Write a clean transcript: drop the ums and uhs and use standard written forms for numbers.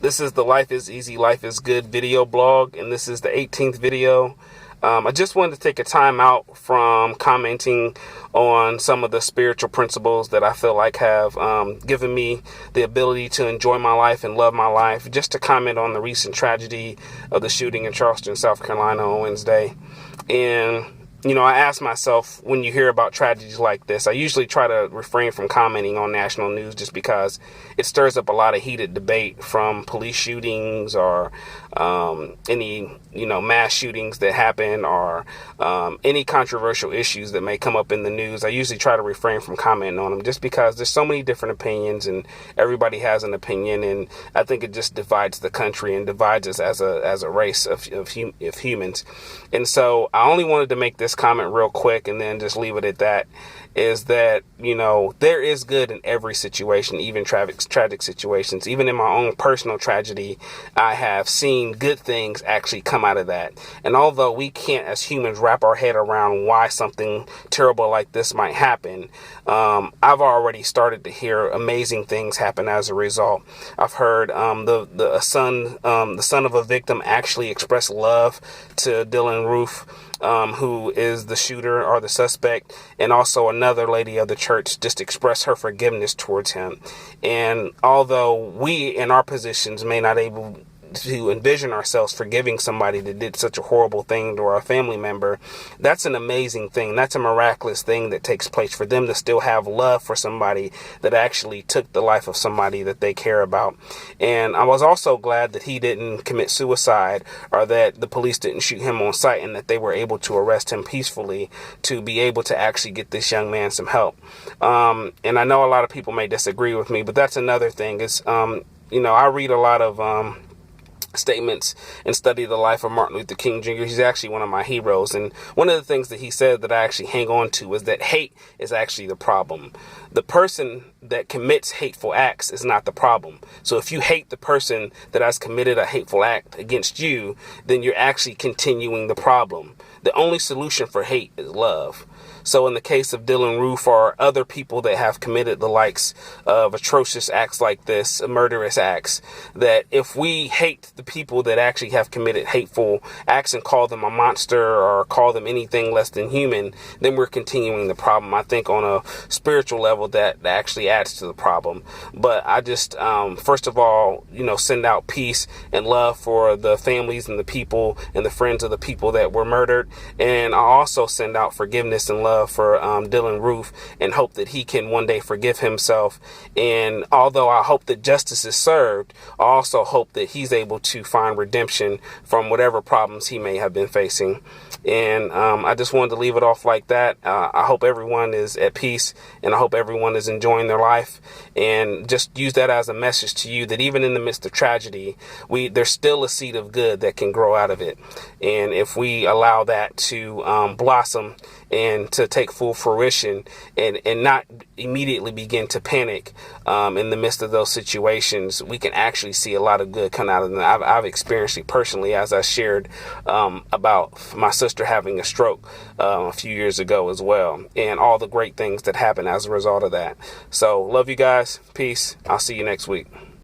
This is the Life is Easy, Life is Good video blog, and this is the 18th video. I just wanted to take a time out from commenting on some of the spiritual principles that I feel like have given me the ability to enjoy my life and love my life, just to comment on the recent tragedy of the shooting in Charleston, South Carolina on Wednesday. And I ask myself, when you hear about tragedies like this, I usually try to refrain from commenting on national news just because it stirs up a lot of heated debate, from police shootings or any, mass shootings that happen, or any controversial issues that may come up in the news. I usually try to refrain from commenting on them just because there's so many different opinions and everybody has an opinion. And I think it just divides the country and divides us as a race of humans. And so I only wanted to make this comment real quick and then just leave it at that, is that, there is good in every situation, even tragic situations. Even in my own personal tragedy, I have seen good things actually come out of that. And although we can't as humans wrap our head around why something terrible like this might happen, I've already started to hear amazing things happen as a result. I've heard the son of a victim actually express love to Dylann Roof, who is the shooter or the suspect, and also another lady of the church just expressed her forgiveness towards him. And although we in our positions may not able to envision ourselves forgiving somebody that did such a horrible thing to our family member, that's an amazing thing. That's a miraculous thing that takes place, for them to still have love for somebody that actually took the life of somebody that they care about. And I was also glad that he didn't commit suicide, or that the police didn't shoot him on sight, and that they were able to arrest him peacefully to be able to actually get this young man some help. And I know a lot of people may disagree with me, but that's another thing. Is I read a lot of statements and study the life of Martin Luther King Jr. He's actually one of my heroes, and one of the things that he said that I actually hang on to is that hate is actually the problem. The person that commits hateful acts is not the problem. So if you hate the person that has committed a hateful act against you, then you're actually continuing the problem. The only solution for hate is love. So in the case of Dylann Roof or other people that have committed the likes of atrocious acts like this, murderous acts, that if we hate the people that actually have committed hateful acts and call them a monster or call them anything less than human, then we're continuing the problem. I think on a spiritual level that actually adds to the problem. But I just, first of all, send out peace and love for the families and the people and the friends of the people that were murdered. And I also send out forgiveness and love for Dylann Roof, and hope that he can one day forgive himself. And although I hope that justice is served, I also hope that he's able to find redemption from whatever problems he may have been facing. And I just wanted to leave it off like that. I hope everyone is at peace, and I hope everyone is enjoying their life, and just use that as a message to you that even in the midst of tragedy, there's still a seed of good that can grow out of it. And if we allow that to blossom and to take full fruition, and not immediately begin to panic in the midst of those situations, we can actually see a lot of good come out of them. I've experienced it personally, as I shared about my sister having a stroke a few years ago as well, and all the great things that happen as a result of that. So love you guys. Peace. I'll see you next week.